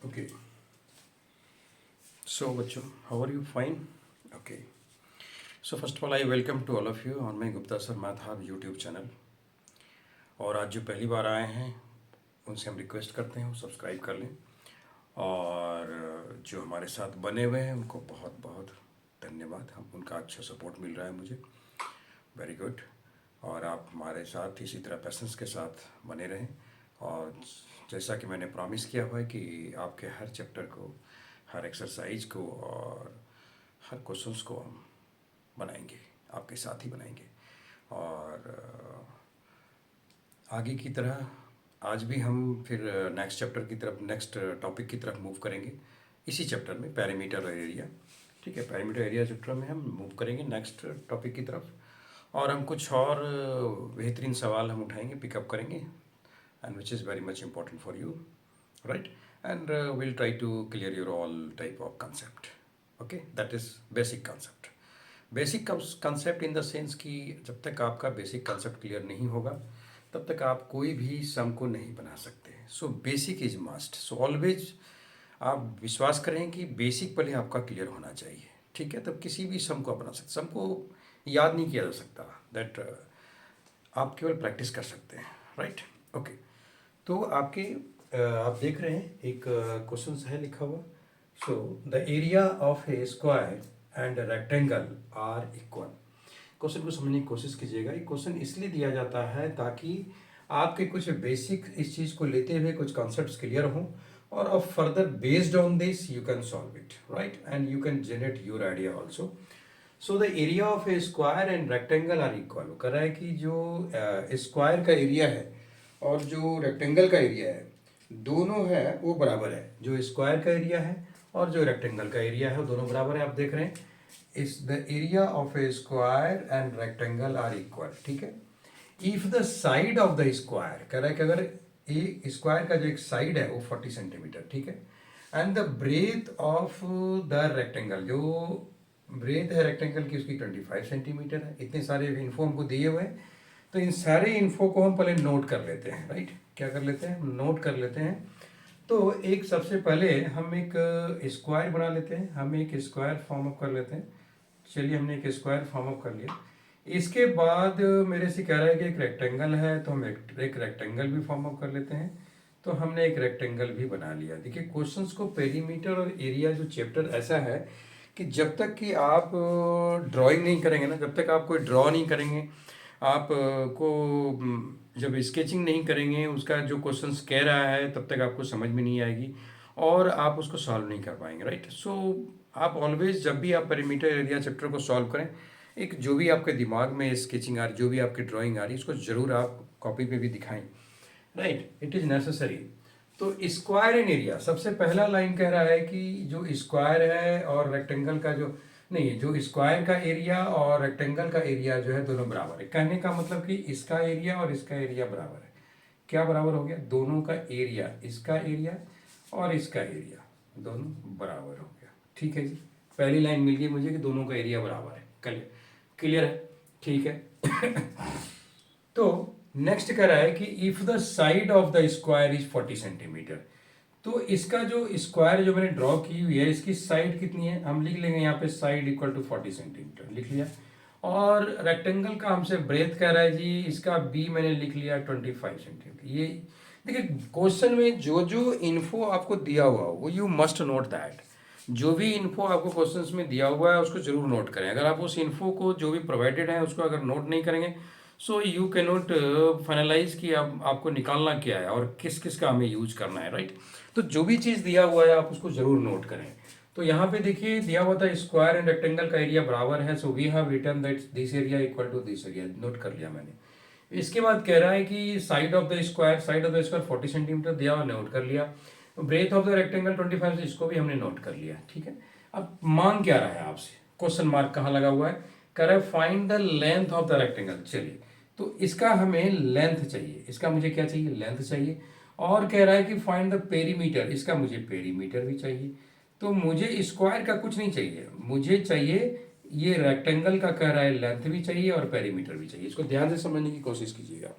Okay. So, बच्चों, how are you? Fine? Okay. So, first of all, I welcome to all of you on my Gupta Sir Math Hub YouTube channel. और आज जो पहली बार आए हैं उनसे हम रिक्वेस्ट करते हैं वो सब्सक्राइब कर लें। और जो हमारे साथ बने हुए हैं उनको बहुत बहुत धन्यवाद। हम उनका अच्छा सपोर्ट मिल रहा है मुझे। Very good. और आप हमारे साथ इसी तरह पैसेंस के साथ बने रहें। और जैसा कि मैंने प्रॉमिस किया हुआ है कि आपके हर चैप्टर को, हर एक्सरसाइज को और हर क्वेश्चंस को हम बनाएंगे, आपके साथ ही बनाएंगे। और आगे की तरह आज भी हम फिर नेक्स्ट चैप्टर की तरफ, नेक्स्ट टॉपिक की तरफ मूव करेंगे। इसी चैप्टर में पैरामीटर और एरिया, ठीक है, पैरामीटर एरिया चैप्टर में हम मूव करेंगे नेक्स्ट टॉपिक की तरफ। और हम कुछ और बेहतरीन सवाल हम उठाएंगे, पिकअप करेंगे, and which is very much important for you, right. And will try to clear your all type of concept. Okay, that is basic concept. Basic concept in the sense कि जब तक आपका बेसिक कंसेप्ट क्लियर नहीं होगा तब तक आप कोई भी सम को नहीं बना सकते। So basic is must. So always आप विश्वास करें कि बेसिक पहले आपका क्लियर होना चाहिए, ठीक है, तब किसी भी सम को आप बना सकते। सम को याद नहीं किया जा सकता, दैट आप केवल प्रैक्टिस कर सकते हैं, राइट। ओके, तो आपके आप देख रहे हैं एक क्वेश्चन है लिखा हुआ। So the area of a square and rectangle are equal. Question को समझने की कोशिश कीजिएगा। ये क्वेश्चन इसलिए दिया जाता है ताकि आपके कुछ बेसिक इस चीज़ को लेते हुए कुछ कॉन्सेप्ट्स क्लियर हों, और अब further based on this you can solve it, right, and you can generate your idea also. So the area of a square and rectangle are equal. कह रहा है कि जो स्क्वायर का एरिया है और जो रेक्टेंगल का एरिया है दोनों है वो बराबर है। जो स्क्वायर का एरिया है और जो रेक्टेंगल का एरिया है वो दोनों बराबर है। आप देख रहे हैं इस the area of a square and rectangle are equal, ठीक है। If the side of the square, कह रहा है कि अगर ए स्क्वायर का जो एक साइड है वो 40 सेंटीमीटर, ठीक है, and the breadth of the rectangle, जो ब्रेथ है रेक्टेंगल की उसकी 25 सेंटीमीटर है। इतने सारे इन्फो हमको दिए हुए हैं, तो इन सारे इन्फो को हम पहले नोट कर लेते हैं, राइट। क्या कर लेते हैं? नोट कर लेते हैं। तो एक सबसे पहले हम एक स्क्वायर बना लेते हैं, हम एक स्क्वायर फॉर्म अप कर लेते हैं। चलिए, हमने एक स्क्वायर फॉर्म अप कर लिया। इसके बाद मेरे से कह रहा है कि एक रेक्टेंगल है, तो हम एक रेक्टेंगल भी फॉर्म अप कर लेते हैं। तो हमने एक रेक्टेंगल भी बना लिया। देखिए, क्वेश्चंस को पेरीमीटर और एरिया जो चैप्टर ऐसा है कि जब तक कि आप ड्राइंग नहीं करेंगे ना, जब तक आप कोई ड्रॉ नहीं करेंगे, आप को जब स्केचिंग नहीं करेंगे उसका जो क्वेश्चंस कह रहा है, तब तक आपको समझ में नहीं आएगी और आप उसको सॉल्व नहीं कर पाएंगे, राइट। सो आप ऑलवेज जब भी आप पेरीमीटर एरिया चैप्टर को सॉल्व करें, एक जो भी आपके दिमाग में स्केचिंग आ रही, जो भी आपकी ड्राइंग आ रही, उसको ज़रूर आप कॉपी पे भी दिखाएं, राइट, इट इज़ नेसेसरी। तो स्क्वायर एंड एरिया, सबसे पहला लाइन कह रहा है कि जो स्क्वायर है और रेक्टेंगल का जो नहीं, जो स्क्वायर का एरिया और रेक्टेंगल का एरिया जो है दोनों बराबर है। कहने का मतलब कि इसका एरिया और इसका एरिया बराबर है। क्या बराबर हो गया? दोनों का एरिया, इसका एरिया और इसका एरिया दोनों बराबर हो गया, ठीक है जी। पहली लाइन मिल गई मुझे कि दोनों का एरिया बराबर है। क्लियर है, ठीक है। तो नेक्स्ट कह रहा है कि if the side of the square is 40 centimetre, तो इसका जो स्क्वायर जो मैंने ड्रॉ की हुई है इसकी साइड कितनी है? हम लिख लेंगे यहाँ पे साइड इक्वल टू 40 सेंटीमीटर, लिख लिया। और रेक्टेंगल का हमसे ब्रेथ कह रहा है जी, इसका बी मैंने लिख लिया 25 सेंटीमीटर। ये देखिए, क्वेश्चन में जो जो इन्फो आपको दिया हुआ हो वो यू मस्ट नोट दैट। जो भी इन्फो आपको क्वेश्चंस में दिया हुआ है उसको जरूर नोट करें। अगर आप उस इन्फो को जो भी प्रोवाइडेड है उसको अगर नोट नहीं करेंगे, so you can not finalise कि आपको निकालना क्या है और किस किस का हमें यूज करना है, राइट। तो जो भी चीज़ दिया हुआ है आप उसको जरूर नोट करें। तो यहाँ पे देखिए दिया हुआ था स्क्वायर एंड रेक्टेंगल का एरिया बराबर है, so we have written that this area equal to this area, note कर लिया मैंने। इसके बाद कह रहा है कि side of the square 40 centimetre दिया हुआ, नोट कर लिया। ब्रेथ ऑफ द रेक्टेंगल 25, इसको भी हमने नोट कर लिया, ठीक है। अब मांग क्या रहा है आपसे? क्वेश्चन मार्क कहाँ लगा हुआ है? कह रहा है find the length of the rectangle. चलिए, तो इसका हमें लेंथ चाहिए, इसका मुझे क्या चाहिए? लेंथ चाहिए। और कह रहा है कि फाइंड द पेरीमीटर, इसका मुझे पेरीमीटर भी चाहिए। तो मुझे स्क्वायर का कुछ नहीं चाहिए, मुझे चाहिए ये रेक्टेंगल का, कह रहा है लेंथ भी चाहिए और पेरीमीटर भी चाहिए। इसको ध्यान से समझने की कोशिश कीजिएगा।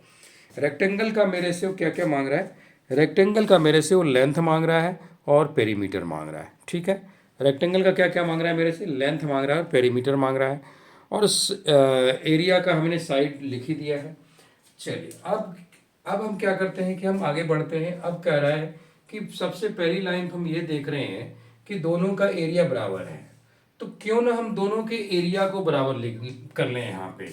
रेक्टेंगल का मेरे से वो क्या क्या मांग रहा है? रेक्टेंगल का मेरे से वो लेंथ मांग रहा है और पेरीमीटर मांग रहा है। ठीक है, रेक्टेंगल का क्या क्या मांग रहा है मेरे से, लेंथ मांग रहा है और पेरीमीटर मांग रहा है, और एरिया का हमने साइड लिख ही दिया है। चलिए अब हम क्या करते हैं कि हम आगे बढ़ते हैं। अब कह रहा है कि सबसे पहली लाइन हम ये देख रहे हैं कि दोनों का एरिया बराबर है, तो क्यों ना हम दोनों के एरिया को बराबर लिख कर लें यहाँ पे।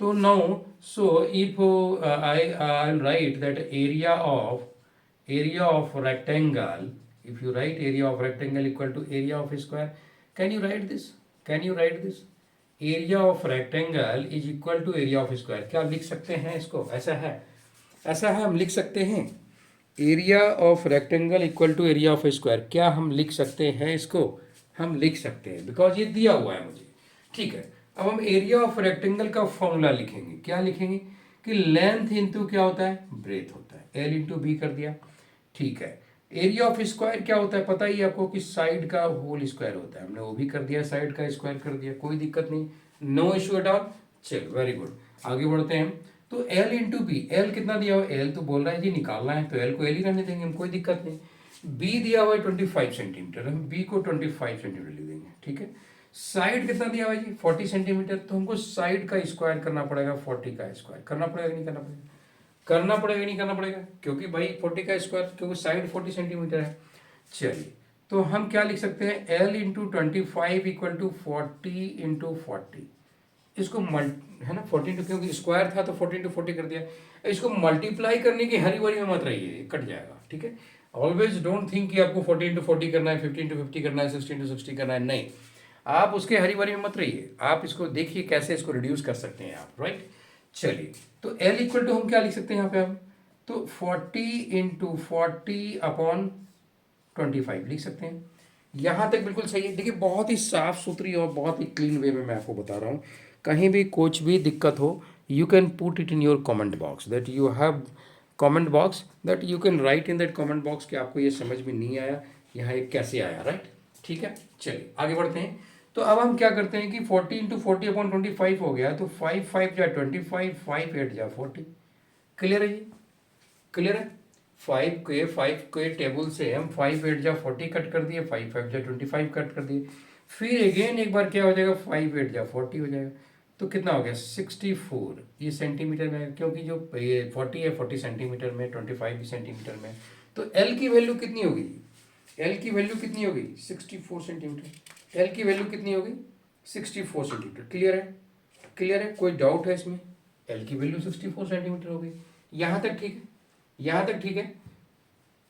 तो no, so if I write that area of rectangle, if you write area of rectangle equal to area of square, can you write this, area of rectangle is equal to area of square, क्या लिख सकते हैं इसको, ऐसा है हम लिख सकते हैं, area of rectangle equal to area of square, क्या हम लिख सकते हैं इसको, हम लिख सकते हैं, बिकॉज ये दिया हुआ है मुझे। ठीक है, अब हम एरिया ऑफ रेक्टेंगल का फॉर्मूला लिखेंगे, क्या लिखेंगे कि लेंथ इंटू क्या होता है, ब्रेथ होता है, एल इंटू बी कर दिया। ठीक है, एरिया ऑफ स्क्वायर क्या होता है पता ही आपको कि साइड का होल स्क्वायर होता है, हमने वो भी कर दिया, साइड का स्क्वायर कर दिया, कोई दिक्कत नहीं, नो इश्यू एट ऑल। चलो वेरी गुड, आगे बढ़ते हैं हम। तो एल इंटू बी, एल कितना दिया हुआ है, एल तो बोल रहा है जी निकालना है, तो एल को एल ही रहने देंगे हम, कोई दिक्कत नहीं। बी दिया हुआ है 25 सेंटीमीटर, हम बी को 25 सेंटीमीटर लिख देंगे। ठीक है, साइड कितना दिया हुआ है जी 40 सेंटीमीटर, तो हमको साइड का स्क्वायर करना पड़ेगा, 40 का स्क्वायर करना पड़ेगा, नहीं करना पड़ेगा, करना पड़ेगा नहीं करना पड़ेगा, क्योंकि भाई 40 का स्क्वायर, क्योंकि साइड 40 सेंटीमीटर है। चलिए, तो हम क्या लिख सकते हैं, L into 25 equal to 40 into 40, इसको है ना 40 क्योंकि स्क्वायर था तो 40 इंटू 40 कर दिया, इसको मल्टीप्लाई करने की हरी भरी में मत रहिए, कट जाएगा। ठीक है, ऑलवेज डोंट थिंक कि आपको 40 इंटू 40 करना है, 50 इंटू 50 करना है, 60 इंटू 60 करना है, नहीं, आप उसके हरी भरी में मत रहिए, आप इसको देखिए कैसे इसको रिड्यूस कर सकते हैं आप, राइट। चलिए, तो एल इक्वल टू हम क्या लिख सकते हैं यहाँ पे हम, तो 40 इंटू 40 अपॉन 25 लिख सकते हैं। यहाँ तक बिल्कुल सही है। देखिए, बहुत ही साफ सुथरी और बहुत ही क्लीन वे में मैं आपको बता रहा हूँ, कहीं भी कुछ भी दिक्कत हो, you can put it in your comment box, that you have comment box, that you can right in that comment box कि आपको ये समझ में नहीं आया, यहाँ ये कैसे आया, राइट। ठीक है, चलिए आगे बढ़ते हैं। तो अब हम क्या करते हैं कि 40 इंटू 40 अपॉन 25 हो गया, तो 5 5 जा 25, 5 8 जा 40, क्लियर है ये, क्लियर है। 5 के टेबल से हम 5 8 जा 40 कट कर दिए, 5 5 जा 25 कट कर दिए, फिर अगेन एक बार क्या हो जाएगा, 5 8 जा 40 हो जाएगा, तो कितना हो गया 64, ये सेंटीमीटर में, क्योंकि जो ये 40 है 40 सेंटीमीटर में, 25 भी सेंटीमीटर में, तो एल की वैल्यू कितनी होगी, एल की वैल्यू कितनी होगी 64 सेंटीमीटर, एल की वैल्यू कितनी होगी 64 सेंटीमीटर, क्लियर है, क्लियर है, कोई डाउट है इसमें, एल की वैल्यू 64 सेंटीमीटर हो गई, यहाँ तक ठीक है, यहाँ तक ठीक है,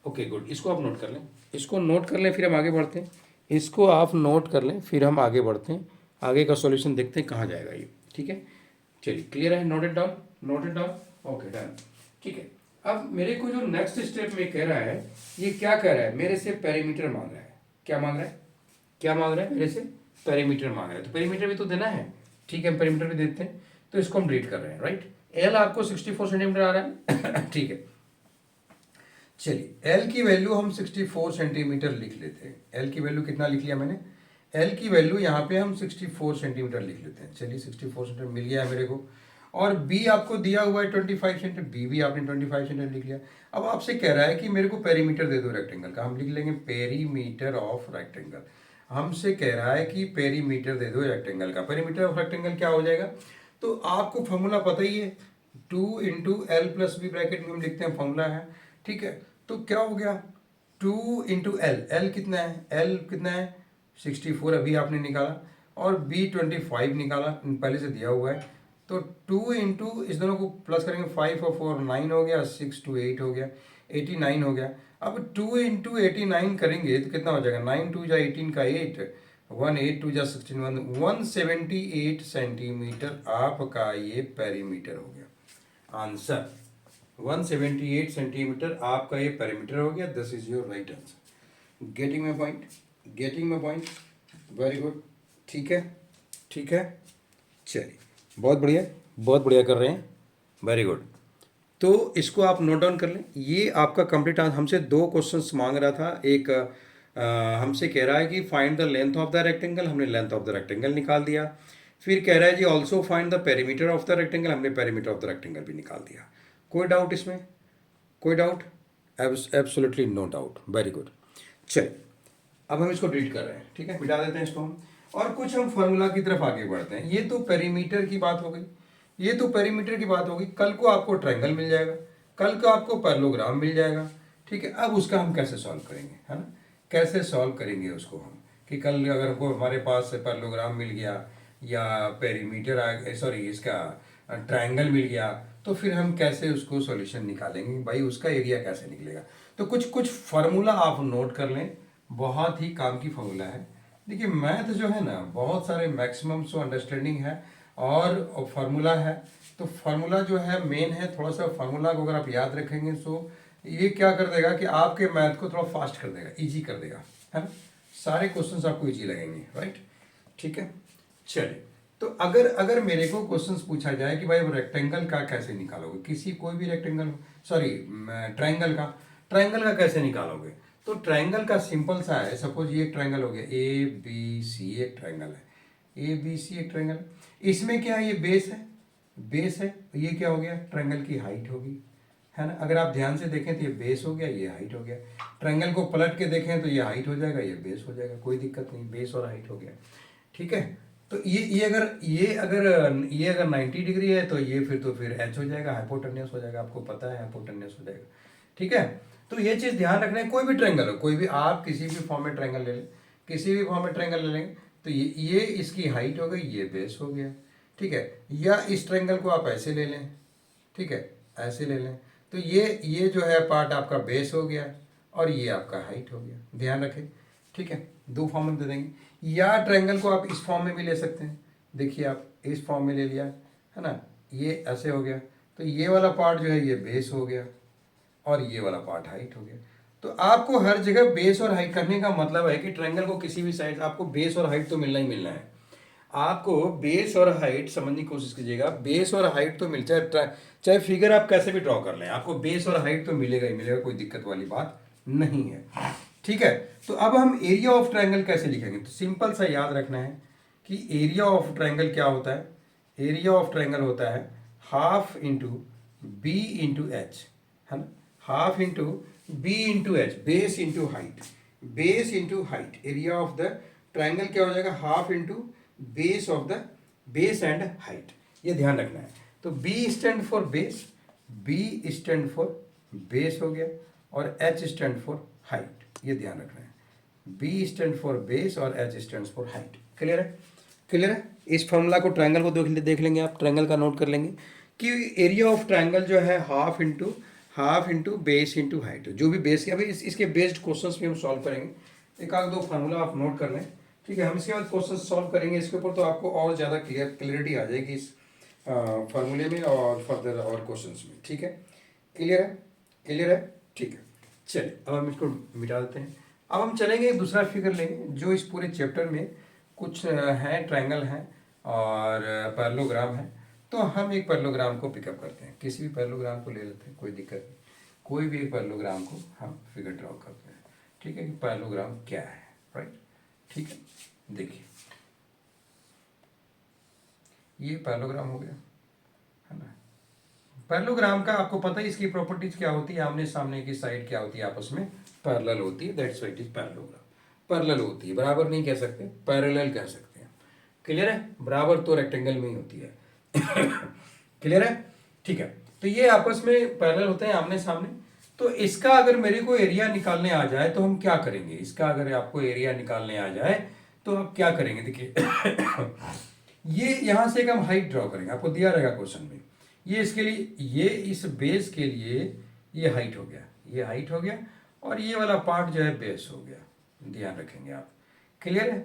ओके गुड, इसको आप नोट कर लें, इसको नोट कर लें, फिर हम आगे बढ़ते हैं, इसको आप नोट कर लें, फिर हम आगे बढ़ते हैं, आगे का सॉल्यूशन देखते हैं कहाँ जाएगा ये। ठीक है, चलिए क्लियर है, noted down, noted down, okay done. ठीक है, अब मेरे को जो नेक्स्ट स्टेप में कह रहा है, ये क्या कह रहा है, मेरे से पेरीमीटर मांग रहा है, क्या मांग रहा है, क्या मांग रहा है, मेरे से पेरीमीटर मांग रहा है, तो पेरीमीटर भी तो देना है। ठीक है, हम पेरीमीटर भी देते हैं, तो इसको हम रीड कर रहे हैं, राइट। एल आपको 64 सेंटीमीटर आ रहा है ठीक है, चलिए एल की वैल्यू हम 64 सेंटीमीटर लिख लेते हैं, एल की वैल्यू कितना लिख लिया मैंने, एल की वैल्यू यहाँ पे हम 64 सेंटीमीटर लिख लेते हैं। चलिए 64 सेंटीमीटर मिल गया है मेरे को, और बी आपको दिया हुआ है 25 सेंटीमीटर, बी भी आपने 25 सेंटीमीटर लिख लिया। अब आपसे कह रहा है कि मेरे को पेरीमीटर दे दो रेक्टेंगल का, हम लिख लेंगे पेरीमीटर ऑफ रेक्टेंगल, हमसे कह रहा है कि पेरीमीटर दे दो रेक्टेंगल का, पेरीमीटर ऑफ रेक्टेंगल क्या हो जाएगा, तो आपको फॉर्मूला पता ही है, 2 into L plus B, bracket में हम लिखते हैं, फॉर्मूला है। ठीक है, तो क्या हो गया 2 इंटू एल, एल कितना है, एल कितना है 64 अभी आपने निकाला, और बी 25 निकाला, पहले से दिया हुआ है, तो 2 इंटू इस दोनों को प्लस करेंगे, 5 और 4 9 हो गया, 6 2 8 हो गया, 89 हो गया। अब 2 इंटू 89 करेंगे तो कितना हो जाएगा, 9 2 जा 18 का 8, 1 8 2 जा 16, 178 सेंटीमीटर आपका ये पेरीमीटर हो गया, आंसर 178 सेंटीमीटर आपका ये पेरीमीटर हो गया, this is your right answer. Getting my point, getting my point, very good. ठीक है, ठीक है, चलिए बहुत बढ़िया, बहुत बढ़िया कर रहे हैं, वेरी गुड। तो इसको आप नोट डाउन कर लें, ये आपका कंप्लीट आंसर। हमसे 2 क्वेश्चंस मांग रहा था, एक हमसे कह रहा है कि find the length of the rectangle, हमने लेंथ ऑफ द रेक्टेंगल निकाल दिया, फिर कह रहा है G also find the perimeter of the rectangle, हमने पेरीमीटर ऑफ द रेक्टेंगल भी निकाल दिया। कोई डाउट इसमें, कोई doubt, absolutely no doubt, very good. चल, अब हम इसको डिलीट कर रहे हैं, ठीक है, मिटा देते हैं इसको हम। और कुछ हम फॉर्मूला की तरफ आगे बढ़ते हैं। ये तो पेरीमीटर की बात हो गई, ये तो पेरीमीटर की बात हो गई। कल को आपको ट्रायंगल मिल जाएगा, कल को आपको पैरेललोग्राम मिल जाएगा, ठीक है। अब उसका हम कैसे सॉल्व करेंगे, है ना, कैसे सॉल्व करेंगे उसको हम, कि कल अगर हमको हमारे पास पैरेललोग्राम मिल गया या पेरीमीटर आ, सॉरी इसका ट्रायंगल मिल गया, तो फिर हम कैसे उसको सॉल्यूशन निकालेंगे भाई, उसका एरिया कैसे निकलेगा। तो कुछ कुछ फार्मूला आप नोट कर लें, बहुत ही काम की फार्मूला है। देखिए मैथ जो है ना, बहुत सारे मैक्सिमम सो अंडरस्टैंडिंग है और फार्मूला है। तो फार्मूला जो है मेन है, थोड़ा सा फार्मूला को अगर आप याद रखेंगे तो ये क्या कर देगा कि आपके मैथ को थोड़ा फास्ट कर देगा, इजी कर देगा, है ना। सारे क्वेश्चंस आपको इजी लगेंगे, राइट, ठीक है। चलिए, तो अगर अगर मेरे को क्वेश्चंस पूछा जाए कि भाई रेक्टेंगल का कैसे निकालोगे, किसी कोई भी रेक्टेंगल, सॉरी ट्रायंगल का कैसे निकालोगे, तो ट्रायंगल का सिंपल सा है। सपोज ये एक ट्रायंगल हो गया, ए बी सी एक ट्रायंगल है, ए बी सी एक ट्रायंगल। इसमें क्या है, ये बेस है, बेस है, ये क्या हो गया, ट्रायंगल की हाइट होगी, है ना। अगर आप ध्यान से देखें तो ये बेस हो गया, ये हाइट हो गया। ट्रायंगल को पलट के देखें तो ये हाइट हो जाएगा, ये बेस हो जाएगा, कोई दिक्कत नहीं, बेस और हाइट हो गया, ठीक है। तो ये अगर 90 डिग्री है तो ये फिर तो फिर एच हो जाएगा, हाइपोटेन्यूस हो जाएगा, आपको पता है हाइपोटेन्यूस हो जाएगा, ठीक है। तो ये चीज़ ध्यान रखना है, कोई भी ट्रायंगल हो, कोई भी आप किसी भी फॉर्म में ट्रायंगल ले लें, किसी भी फॉर्म में ट्रायंगल ले लेंगे तो ये इसकी हाइट हो गई, ये बेस हो गया, ठीक है। या इस ट्रायंगल को आप ऐसे ले लें, ठीक है, ऐसे ले लें, तो ये जो है पार्ट आपका बेस हो गया और ये आपका हाइट हो गया, ध्यान रखें, ठीक है। दो फॉर्म में दे देंगे, या ट्रायंगल को आप इस फॉर्म में भी ले सकते हैं। देखिए आप इस फॉर्म में ले लिया, है ना, ये ऐसे हो गया, तो ये वाला पार्ट जो है ये बेस हो गया और ये वाला पार्ट हाइट हो गया। तो आपको हर जगह बेस और हाइट करने का मतलब है कि ट्रायंगल को किसी भी साइड आपको बेस और हाइट तो मिलना ही मिलना है। आपको बेस और हाइट समझने की कोशिश कीजिएगा, बेस और हाइट तो मिल चाहे फिगर आप कैसे भी ड्रॉ कर लें, आपको बेस और हाइट तो मिलेगा ही मिलेगा, कोई दिक्कत वाली बात नहीं है, ठीक है। तो अब हम एरिया ऑफ ट्रायंगल कैसे लिखेंगे, तो सिंपल सा याद रखना है कि एरिया ऑफ ट्रायंगल क्या होता है। एरिया ऑफ ट्रायंगल होता है half into B into H, है ना, half into B into H, base into height, base into height. Area of the triangle क्या हो जाएगा, half into base of the base and height, ये ध्यान रखना है। तो B stand for base, B stand for base हो गया और एच स्टैंड फॉर हाइट, ये ध्यान रखना है। बी स्टैंड फॉर बेस और H stand for height, clear है, क्लियर है। इस फॉर्मूला को ट्रायंगल को देख लेंगे आप, ट्रायंगल का नोट कर लेंगे कि एरिया ऑफ ट्रायंगल जो है half into base into height, जो भी बेस के, अभी इसके बेस्ड क्वेश्चंस भी हम सॉल्व करेंगे। एक आध दो फार्मूला आप नोट कर लें, ठीक है। हम इसके बाद क्वेश्चन सॉल्व करेंगे इसके ऊपर, तो आपको और ज़्यादा क्लियरिटी आ जाएगी इस फार्मूले में और फर्दर और क्वेश्चंस में, ठीक है। क्लियर है, क्लियर है, ठीक है। चलिए अब हम इसको मिटा देते हैं। अब हम चलेंगे एक दूसरा फिगर लेंगे जो इस पूरे चैप्टर में कुछ हैं, ट्रायंगल हैं और पैरेललोग्राम है। तो हम एक पैरेललोग्राम को पिकअप करते हैं, किसी भी पैरेललोग्राम को ले लेते हैं, कोई दिक्कत नहीं, कोई भी एक पैरेललोग्राम को हम फिगर ड्रॉ करते हैं, ठीक है, कि पैरेललोग्राम क्या है, राइट, ठीक है। देखिए ये पैरेललोग्राम हो गया, है ना। पैरेललोग्राम का आपको पता है इसकी प्रॉपर्टीज क्या होती है, आमने सामने की साइड क्या होती है, आपस में पैरेलल होती है, that's why it is parallelogram. Parallel होती है, बराबर नहीं कह सकते, पैरेलल कह सकते हैं, क्लियर है। बराबर तो रेक्टेंगल में ही होती है क्लियर है, ठीक है। तो ये आपस में पैरेलल होते हैं, आमने सामने। तो इसका अगर मेरे को एरिया निकालने आ जाए तो हम क्या करेंगे, इसका अगर आपको एरिया निकालने आ जाए तो आप क्या करेंगे, देखिए ये यहां से एक हम हाइट ड्रॉ करेंगे, आपको दिया रहेगा क्वेश्चन में, ये इसके लिए, ये इस बेस के लिए ये हाइट हो गया, ये हाइट हो गया और ये वाला पार्ट जो है बेस हो गया, ध्यान रखेंगे आप, क्लियर है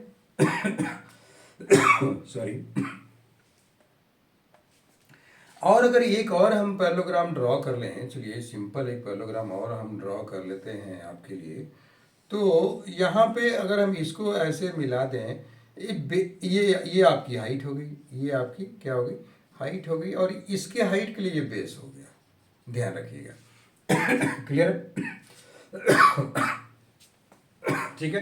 सॉरी। और अगर एक और हम पैरेललोग्राम ड्रॉ कर लें, चलिए सिंपल एक पैरेललोग्राम और हम ड्रॉ कर लेते हैं आपके लिए। तो यहाँ पे अगर हम इसको ऐसे मिला दें, ये आपकी हाइट हो गई, ये आपकी क्या हो गई, हाइट हो गई, और इसके हाइट के लिए ये बेस हो गया, ध्यान रखिएगा क्लियर ठीक है।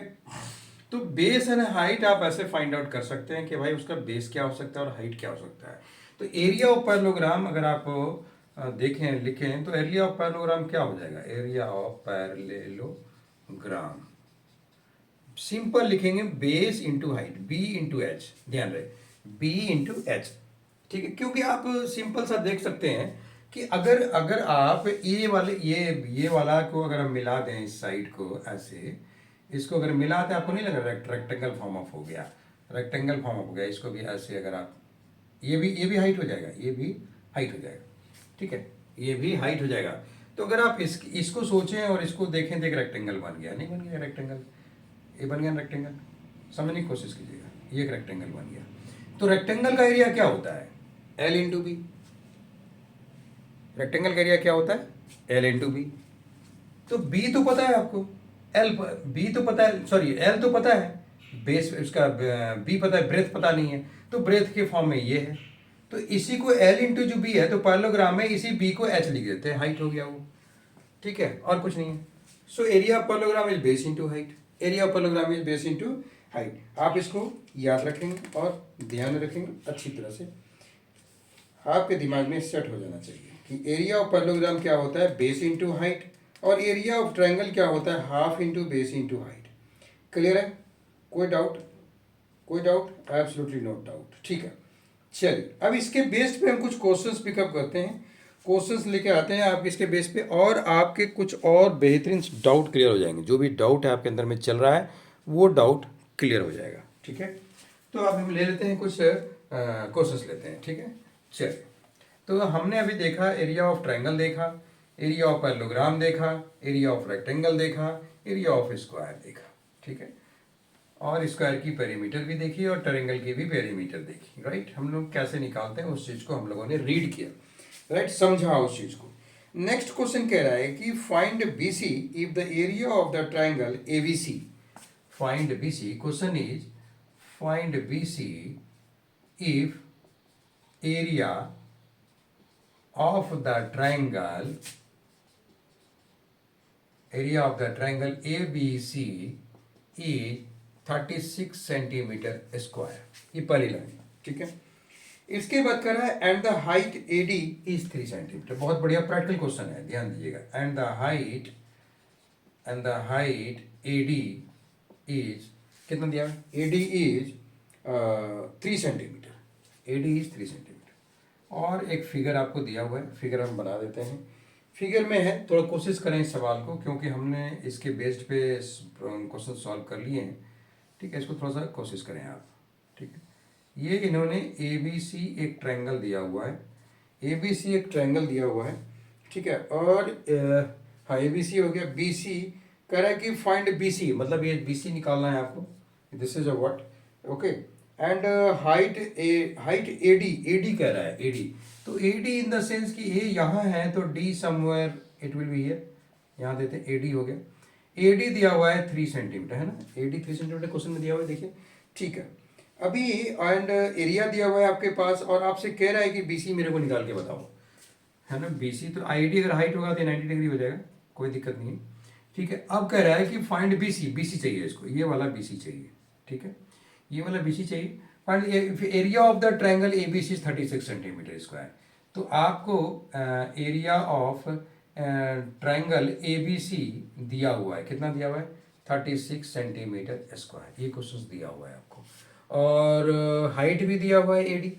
तो बेस एंड हाइट आप ऐसे फाइंड आउट कर सकते हैं कि भाई उसका बेस क्या हो सकता है और हाइट क्या हो सकता है। तो एरिया ऑफ पैरेललोग्राम अगर आप देखें लिखें तो एरिया ऑफ पैरेललोग्राम क्या हो जाएगा, एरिया ऑफ पैरेललोग्राम, सिंपल लिखेंगे base into height, B into H, ध्यान रहे, बी इंटू एच, ठीक है। क्योंकि आप सिंपल सा देख सकते हैं कि अगर अगर आप ये वाले ये वाला को अगर हम मिला दें इस साइड को ऐसे, इसको अगर मिला दें, आपको नहीं लग रहा रेक्टेंगल फॉर्म ऑफ हो गया, रेक्टेंगल फॉर्म ऑफ हो गया। इसको भी ऐसे अगर आप, ये भी हाइट हो जाएगा, ये भी हाइट हो जाएगा, ठीक है, ये भी हाइट हो जाएगा। तो अगर आप इसको सोचें और इसको देखें तो एक रेक्टेंगल बन गया, नहीं बन गया रेक्टेंगल, ये बन गया रेक्टेंगल, समझने की कोशिश कीजिएगा, ये एक रेक्टेंगल बन गया। तो रेक्टेंगल का एरिया क्या होता है, एल इंटू बी। रेक्टेंगल का एरिया क्या होता है, एल इंटू बी। तो बी तो पता है आपको, एल बी तो पता है, सॉरी एल तो पता है, बेस उसका बी पता है, ब्रेथ पता नहीं है, तो ब्रेथ के फॉर्म में ये है। तो इसी को एल इंटू जो बी है, तो पैरेललोग्राम में इसी बी को एच लिख देते हैं, हाइट हो गया वो, ठीक है, और कुछ नहीं है। So area of parallelogram is base into height, area of parallelogram is base into height. आप इसको याद रखेंगे और ध्यान रखेंगे अच्छी तरह से, आपके दिमाग में सेट हो जाना चाहिए कि एरिया ऑफ पैरेललोग्राम क्या होता है, बेस इंटू हाइट, और एरिया ऑफ ट्रायंगल क्या होता है, half into base into height. Clear है, कोई डाउट, कोई डाउट, एब्सोल्युटली नो डाउट, ठीक है। चलिए अब इसके बेस पे हम कुछ क्वेश्चंस पिकअप करते हैं, क्वेश्चंस लेके आते हैं आप इसके बेस पे, और आपके कुछ और बेहतरीन डाउट क्लियर हो जाएंगे। जो भी डाउट है आपके अंदर में चल रहा है वो डाउट क्लियर हो जाएगा, ठीक है। तो अब हम ले लेते हैं कुछ क्वेश्चंस लेते हैं, ठीक है। चलिए, तो हमने अभी देखा एरिया ऑफ ट्रायंगल देखा, एरिया ऑफ पैरेललोग्राम देखा, एरिया ऑफ रेक्टेंगल देखा, एरिया ऑफ स्क्वायर देखा, ठीक है, और स्क्वायर की पेरीमीटर भी देखी और ट्रायंगल की भी पेरीमीटर देखी, राइट। हम लोग कैसे निकालते हैं उस चीज को हम लोगों ने रीड किया, राइट, समझा उस चीज को। नेक्स्ट क्वेश्चन कह रहा है कि find BC if the area of the triangle ABC। Find BC, question is find BC if area of the triangle, area of the triangle ABC is 36 centimetre square, ये पहली लाइन, ठीक है। इसके बाद कर रहा है and the height AD is 3 centimetre. बहुत बढ़िया प्रैक्टिकल क्वेश्चन है, ध्यान दीजिएगा। And the height AD is कितना दिया है, AD is 3 centimetre, AD is 3 centimetre. और एक फिगर आपको दिया हुआ है, फिगर हम बना देते हैं। फिगर में है, थोड़ा कोशिश करें इस सवाल को, क्योंकि हमने इसके बेस्ड पे क्वेश्चन सॉल्व कर लिए हैं, ठीक है। इसको थोड़ा सा कोशिश करें आप, ठीक है। ये इन्होंने ABC एक ट्रायंगल दिया हुआ है, ABC एक ट्रायंगल दिया हुआ है, ठीक है। और हाँ ABC हो गया, BC कह रहा है कि फाइंड BC, मतलब ये BC निकालना है आपको, this is a what, okay. And height AD कह रहा है, AD, तो AD इन द सेंस कि ए यहाँ है तो D somewhere it will be here, यहाँ देते हैं AD हो गया। AD दिया हुआ है 3 सेंटीमीटर, है ना, AD 3 सेंटीमीटर क्वेश्चन में दिया हुआ है, देखिए, ठीक है। अभी एंड एरिया दिया हुआ है आपके पास, और आपसे कह रहा है कि BC मेरे को निकाल के बताओ, है ना। BC तो ID अगर हाइट होगा तो 90 डिग्री हो जाएगा, कोई दिक्कत नहीं है, ठीक है। अब कह रहा है कि फाइंड BC चाहिए इसको, ये वाला BC चाहिए, ठीक है, ये वाला BC चाहिए। Find area of the triangle ABC is 36 centimetre square. तो आपको एरिया ऑफ ट्रायंगल ABC दिया हुआ है, कितना दिया हुआ है, 36 सेंटीमीटर स्क्वायर, ये क्वेश्चन दिया हुआ है आपको। और हाइट भी दिया हुआ है AD,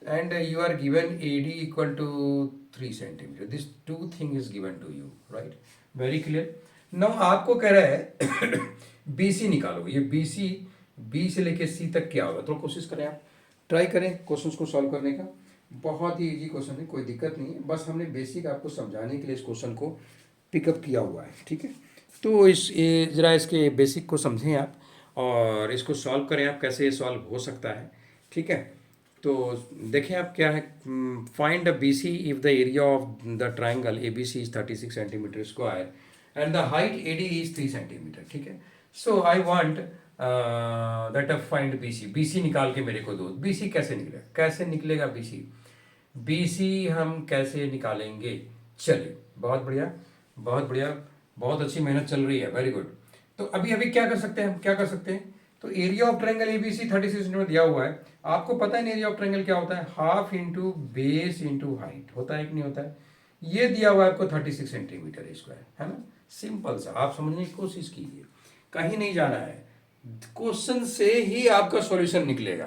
and you are given AD equal to 3 centimetre, this 2 thing is given to you, right, very clear. Now आपको कह रहा है BC निकालो, ये BC B से लेके C तक क्या होगा, तो कोशिश करें, आप ट्राई करें क्वेश्चंस को सॉल्व करने का। बहुत ही इजी क्वेश्चन है, कोई दिक्कत नहीं है, बस हमने बेसिक आपको समझाने के लिए इस क्वेश्चन को पिकअप किया हुआ है, ठीक है। तो ज़रा इसके बेसिक को समझें आप और इसको सॉल्व करें आप, कैसे ये सॉल्व हो सकता है, ठीक है। तो देखें आप क्या है, find BC if the area of the triangle ABC is 36 centimetre square and the height AD is 3 centimetre, ठीक है। So I want that find BC निकाल के मेरे को दो। BC कैसे निकलेगा, कैसे निकलेगा BC हम कैसे निकालेंगे, चलिए, बहुत बढ़िया, बहुत बढ़िया, बहुत अच्छी मेहनत चल रही है, वेरी गुड। तो अभी अभी क्या कर सकते हैं हम, क्या कर सकते हैं, तो area of triangle ABC 36 centimetre दिया हुआ है, आपको पता है एरिया ऑफ ट्रायंगल क्या होता है, half into base into height होता है कि नहीं होता है। ये दिया हुआ है आपको 36 सेंटीमीटर स्क्वायर, है ना, सिंपल सा, आप समझने की कोशिश कीजिए, कहीं नहीं जाना है, क्वेश्चन से ही आपका सॉल्यूशन निकलेगा।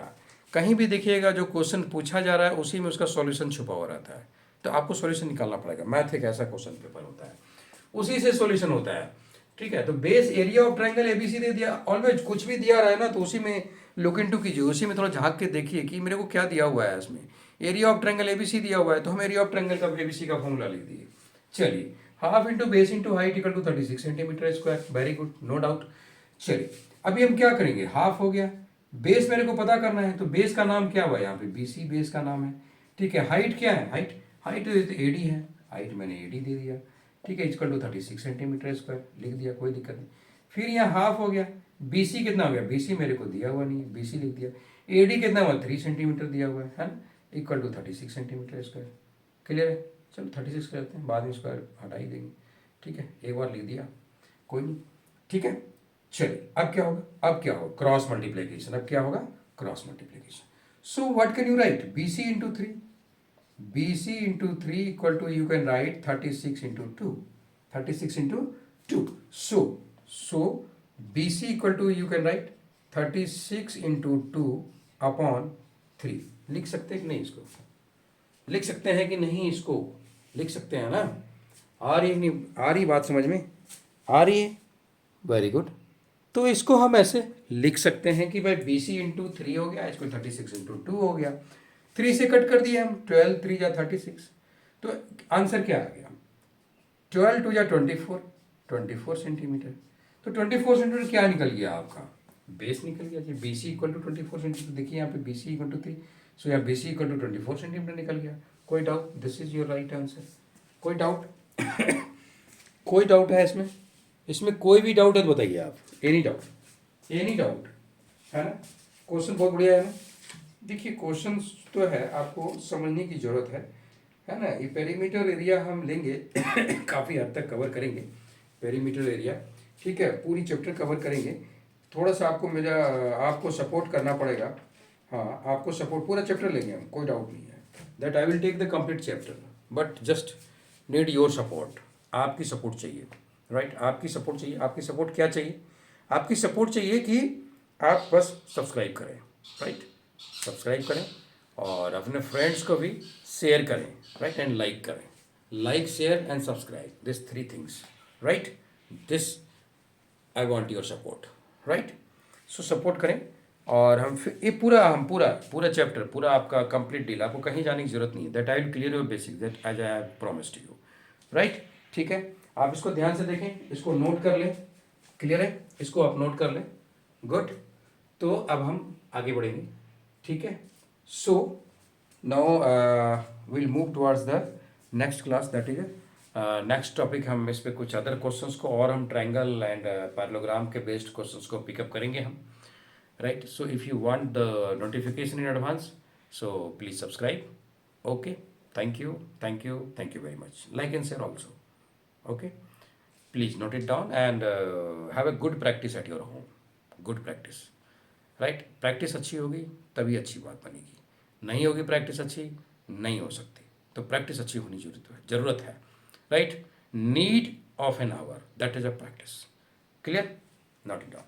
कहीं भी देखिएगा जो क्वेश्चन पूछा जा रहा है उसी में उसका सॉल्यूशन छुपा हुआ रहता है, तो आपको सॉल्यूशन निकालना पड़ेगा। मैथ एक ऐसा क्वेश्चन पेपर होता है, उसी से सॉल्यूशन होता है। ठीक है, तो base area of triangle ABC दे दिया। ऑलवेज कुछ भी दिया रहा है ना तो उसी में लुक इनटू कीजिए, उसी में थोड़ा झांक के देखिए कि मेरे को क्या दिया हुआ है। इसमें एरिया ऑफ ट्रायंगल एबीसी दिया हुआ है तो हम एरिया ऑफ ट्रायंगल का एबीसी का फॉर्मूला लिख दिए। चलिए, half into base into height equal to 36 centimetre square. Very good, no doubt. चलिए, अभी हम क्या करेंगे, हाफ हो गया, बेस मेरे को पता करना है तो बेस का नाम क्या हुआ यहाँ पे, बीसी बेस का नाम है। ठीक है, हाइट क्या है, हाइट हाइट एडी है, हाइट मैंने एडी दे दिया। ठीक है, इक्वल टू 36 सेंटीमीटर स्क्वायर लिख दिया, कोई दिक्कत नहीं। फिर यहाँ हाफ हो गया, बीसी कितना हो गया, बीसी मेरे को दिया हुआ नहीं है, बीसी लिख दिया। एडी कितना हुआ, 3 सेंटीमीटर दिया हुआ है ना, equal to 36 centimetre square. Clear है, चलो 36 करते हैं, बाद में स्क्वायर हटा ही देंगे। ठीक है, एक बार लिख दिया, कोई नहीं। ठीक है, चलिए अब क्या होगा, अब क्या होगा, क्रॉस मल्टीप्लीकेशन। अब क्या होगा, cross multiplication. So what can you write, BC into 3, BC into 3 equal to, you can write 36 into 2, 36 into 2। So BC equal to, you can write 36 into 2 upon 3। लिख सकते हैं कि नहीं, इसको लिख सकते हैं कि नहीं, इसको लिख सकते हैं ना। आ रही नहीं, आ रही बात समझ में आ रही है, वेरी गुड। तो इसको हम ऐसे लिख सकते हैं कि भाई BC इंटू 3 हो गया, इसको 36 इंटू 2 हो गया, 3 से कट कर दिया हम, 12 3 जा 36। तो आंसर क्या आ गया, 12 2 जा 24, 24 सेंटीमीटर। तो 24 सेंटीमीटर क्या निकल गया आपका, बेस निकल गया जी। BC इक्वल टू 24 सेंटीमीटर, देखिए यहाँ पे BC इक्वल टू 3, सो यहाँ BC इक्वल टू 24 सेंटीमीटर निकल गया। कोई doubt, this is your right answer. कोई डाउट कोई डाउट है इसमें, इसमें कोई भी डाउट है तो बताइए आप, एनी डाउट, एनी डाउट है ना। क्वेश्चन बहुत बढ़िया है ना। देखिए क्वेश्चन तो है, आपको समझने की जरूरत है ना। ये पेरीमीटर एरिया हम लेंगे काफ़ी हद तक कवर करेंगे पेरीमीटर एरिया। ठीक है, पूरी चैप्टर कवर करेंगे। थोड़ा सा आपको मेरा, आपको सपोर्ट करना पड़ेगा। हाँ, आपको सपोर्ट, पूरा चैप्टर लेंगे हम, कोई डाउट नहीं है that I will take the complete chapter, but just need your support. आपकी सपोर्ट चाहिए, राइट, आपकी सपोर्ट चाहिए। आपकी सपोर्ट क्या चाहिए, आपकी सपोर्ट चाहिए कि आप बस सब्सक्राइब करें, राइट, सब्सक्राइब करें और अपने फ्रेंड्स को भी शेयर करें, राइट, एंड लाइक करें। Like, share and subscribe, this 3 things, right. This I want your support, right. So support करें और हम फिर ये हम पूरा चैप्टर, पूरा आपका कंप्लीट डील, आपको कहीं जाने की जरूरत नहीं है। That I will clear your basic, that as I have promised you, right. ठीक है, आप इसको ध्यान से देखें, इसको नोट कर लें। क्लियर है, इसको आप नोट कर लें, गुड। तो अब हम आगे बढ़ेंगे, ठीक है। So now will move towards the next class, that is next topic. हम इस पे कुछ अदर क्वेश्चंस को और हम ट्रायंगल एंड पैरेललोग्राम के बेस्ड क्वेश्चंस को पिकअप करेंगे हम, right. So if you want the notification in advance, so please subscribe. Okay, thank you, thank you, thank you very much. Like and share also, okay, please note it down and have a good practice at your home, good practice, right। Practice अच्छी होगी तभी अच्छी बात बनेगी, नहीं होगी practice अच्छी नहीं हो सकती। तो प्रैक्टिस अच्छी होनी जरूरत है, right. Need of an hour, that is a practice. Clear, note it down.